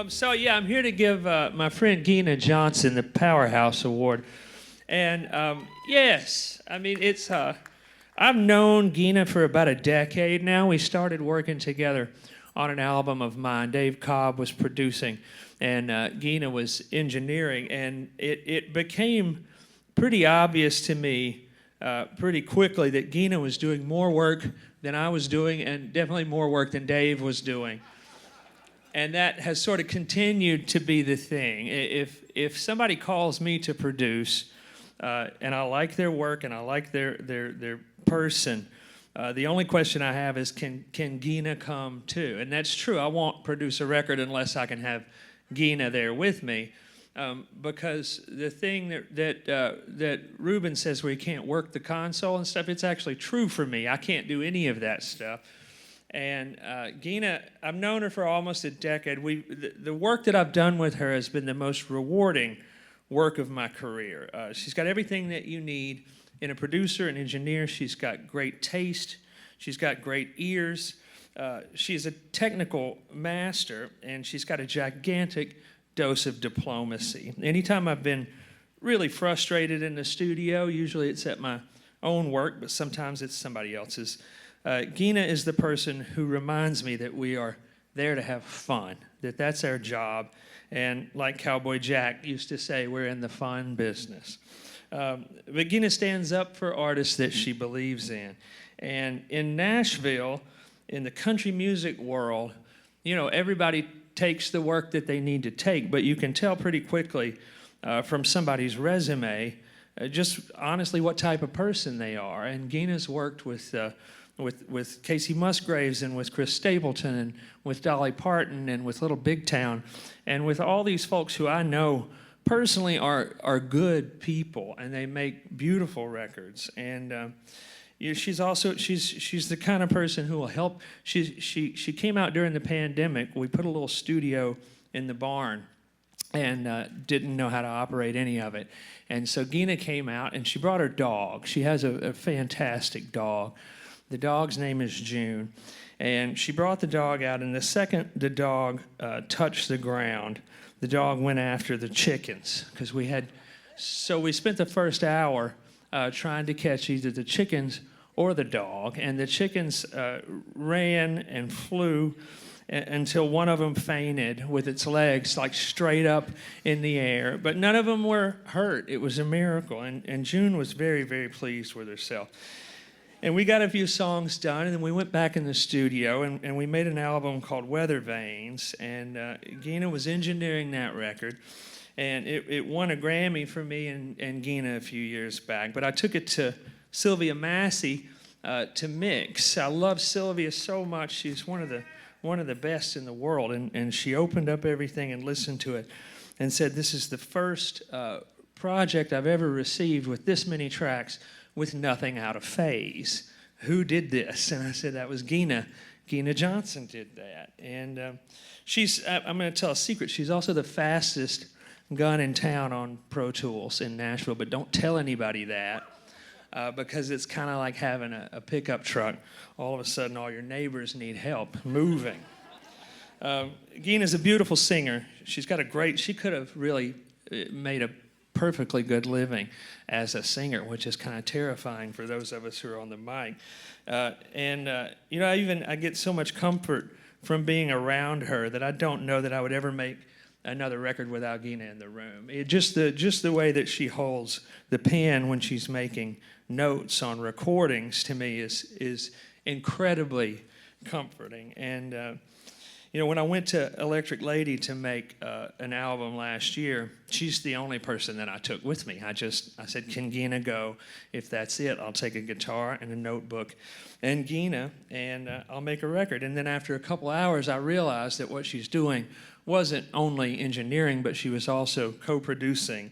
I'm here to give my friend Gena Johnson the Powerhouse Award. And yes, I mean, I've known Gena for about a decade now. We started working together on an album of mine. Dave Cobb was producing, and Gena was engineering. And it became pretty obvious to me pretty quickly that Gena was doing more work than I was doing, and definitely more work than Dave was doing. And that has sort of continued to be the thing. If somebody calls me to produce, and I like their work and I like their person, the only question I have is, can Gena come too? And that's true. I won't produce a record unless I can have Gena there with me, because the thing that Ruben says where he can't work the console and stuff, it's actually true for me. I can't do any of that stuff. And Gena, I've known her for almost a decade. The work that I've done with her has been the most rewarding work of my career. She's got everything that you need in a producer and engineer. She's got great taste. She's got great ears. She's a technical master, and she's got a gigantic dose of diplomacy. Anytime I've been really frustrated in the studio, usually it's at my own work, but sometimes it's somebody else's. Gena is the person who reminds me that we are there to have fun, that's our job. And like Cowboy Jack used to say, we're in the fun business. But Gena stands up for artists that she believes in. And in Nashville, in the country music world, you know, everybody takes the work that they need to take, but you can tell pretty quickly from somebody's resume just honestly what type of person they are. And Gena's worked with Casey Musgraves and with Chris Stapleton and with Dolly Parton and with Little Big Town and with all these folks who I know personally are good people, and they make beautiful records. And she's the kind of person who will help. She came out during the pandemic. We put a little studio in the barn and didn't know how to operate any of it. And so Gena came out and she brought her dog. She has a fantastic dog. The dog's name is June, and she brought the dog out, and the second the dog touched the ground, the dog went after the chickens, because we spent the first hour trying to catch either the chickens or the dog, and the chickens ran and flew until one of them fainted with its legs like straight up in the air, but none of them were hurt. It was a miracle, and June was very, very pleased with herself. And we got a few songs done, and then we went back in the studio, and we made an album called Weather Vanes, and Gena was engineering that record, and it won a Grammy for me and Gena a few years back. But I took it to Sylvia Massey to mix. I love Sylvia so much. She's one of the best in the world, and she opened up everything and listened to it and said, "This is the first project I've ever received with this many tracks with nothing out of phase. Who did this?" And I said, "That was Gena. Gena Johnson did that." And I'm going to tell a secret. She's also the fastest gun in town on Pro Tools in Nashville, but don't tell anybody that because it's kind of like having a pickup truck. All of a sudden, all your neighbors need help moving. Gena's a beautiful singer. She could have really made a perfectly good living as a singer, which is kind of terrifying for those of us who are on the mic. I get so much comfort from being around her that I don't know that I would ever make another record without Gena in the room. Just the way that she holds the pen when she's making notes on recordings, to me, is incredibly comforting. And when I went to Electric Lady to make an album last year, she's the only person that I took with me. I said, "Can Gena go? If that's it, I'll take a guitar and a notebook and Gena, and I'll make a record." And then after a couple hours, I realized that what she's doing wasn't only engineering, but she was also co-producing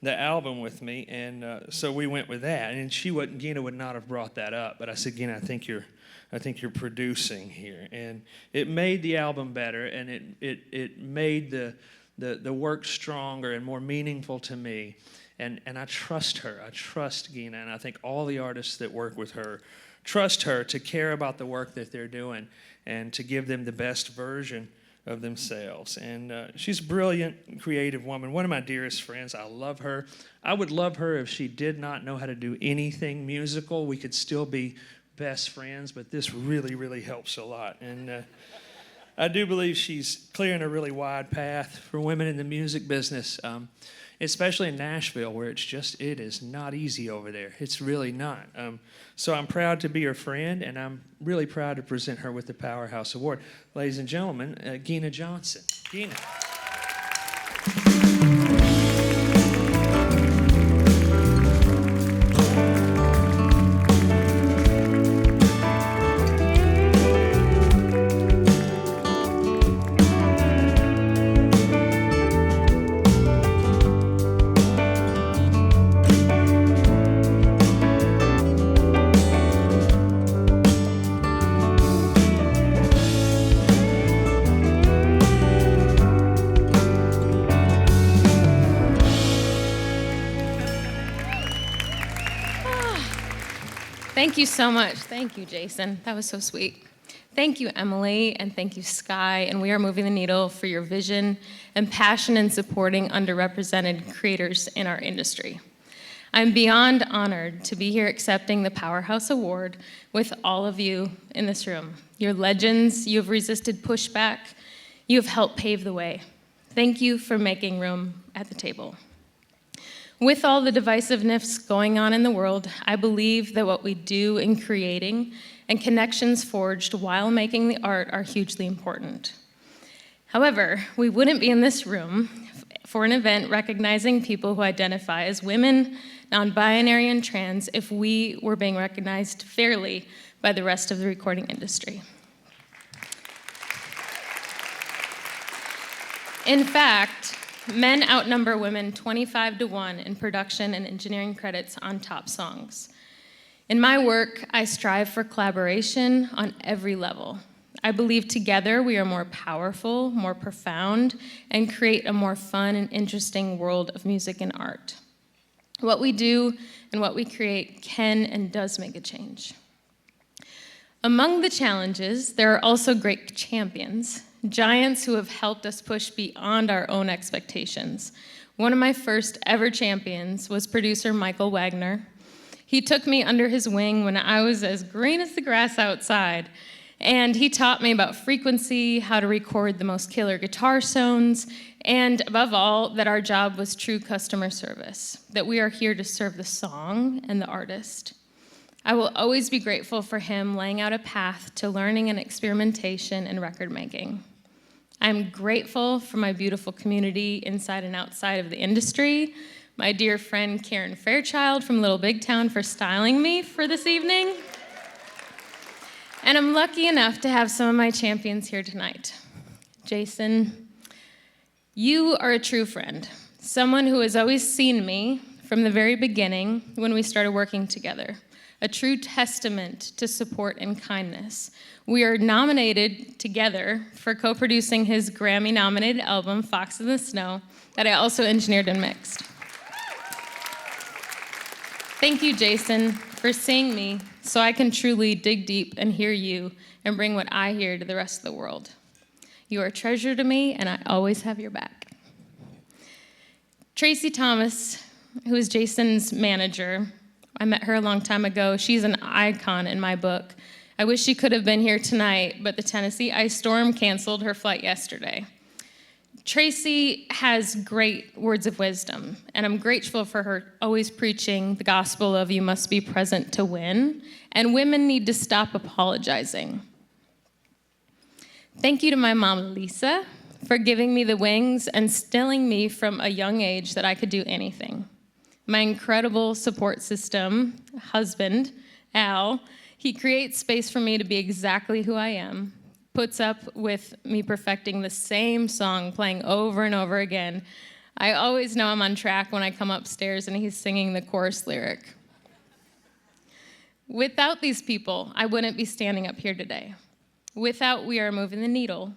the album with me, and so we went with that. And Gena would not have brought that up, but I said, "Gena, I think you're producing here," and it made the album better, and it made the work stronger and more meaningful to me, and I trust her. I trust Gena, and I think all the artists that work with her trust her to care about the work that they're doing and to give them the best version of themselves. And she's a brilliant, creative woman, one of my dearest friends. I love her. I would love her if she did not know how to do anything musical. We could still be best friends, but this really, really helps a lot. And I do believe she's clearing a really wide path for women in the music business, especially in Nashville, where it is not easy over there. It's really not. So I'm proud to be her friend, and I'm really proud to present her with the Powerhouse Award. Ladies and gentlemen, Gena Johnson. Gena. Thank you so much. Thank you, Jason. That was so sweet. Thank you, Emily, and thank you, Sky. And we are moving the needle for your vision and passion in supporting underrepresented creators in our industry. I'm beyond honored to be here accepting the Powerhouse Award with all of you in this room. You're legends. You have resisted pushback. You have helped pave the way. Thank you for making room at the table. With all the divisiveness going on in the world, I believe that what we do in creating and connections forged while making the art are hugely important. However, we wouldn't be in this room for an event recognizing people who identify as women, non-binary, and trans if we were being recognized fairly by the rest of the recording industry. In fact, men outnumber women 25-1 in production and engineering credits on top songs. In my work, I strive for collaboration on every level. I believe together we are more powerful, more profound, and create a more fun and interesting world of music and art. What we do and what we create can and does make a change. Among the challenges, there are also great champions, giants who have helped us push beyond our own expectations. One of my first ever champions was producer Michael Wagner. He took me under his wing when I was as green as the grass outside, and he taught me about frequency, how to record the most killer guitar tones, and above all, that our job was true customer service, that we are here to serve the song and the artist. I will always be grateful for him laying out a path to learning and experimentation and record making. I'm grateful for my beautiful community inside and outside of the industry, my dear friend Karen Fairchild from Little Big Town for styling me for this evening. And I'm lucky enough to have some of my champions here tonight. Jason, you are a true friend, someone who has always seen me from the very beginning when we started working together, a true testament to support and kindness. We are nominated together for co-producing his Grammy-nominated album, Fox in the Snow, that I also engineered and mixed. Thank you, Jason, for seeing me so I can truly dig deep and hear you and bring what I hear to the rest of the world. You are a treasure to me, and I always have your back. Tracy Thomas, who is Jason's manager, I met her a long time ago. She's an icon in my book. I wish she could have been here tonight, but the Tennessee ice storm canceled her flight yesterday. Tracy has great words of wisdom, and I'm grateful for her always preaching the gospel of you must be present to win, and women need to stop apologizing. Thank you to my mom, Lisa, for giving me the wings and instilling me from a young age that I could do anything. My incredible support system, husband, Al, he creates space for me to be exactly who I am, puts up with me perfecting the same song, playing over and over again. I always know I'm on track when I come upstairs and he's singing the chorus lyric. Without these people, I wouldn't be standing up here today. Without We Are Moving the Needle,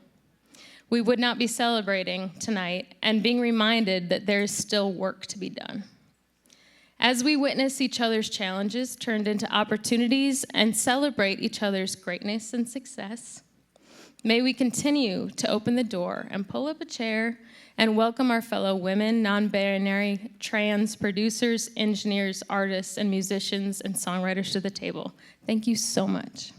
we would not be celebrating tonight and being reminded that there is still work to be done. As we witness each other's challenges turned into opportunities and celebrate each other's greatness and success, May we continue to open the door and pull up a chair and welcome our fellow women, non-binary, trans producers, engineers, artists, and musicians and songwriters to the table. Thank you so much.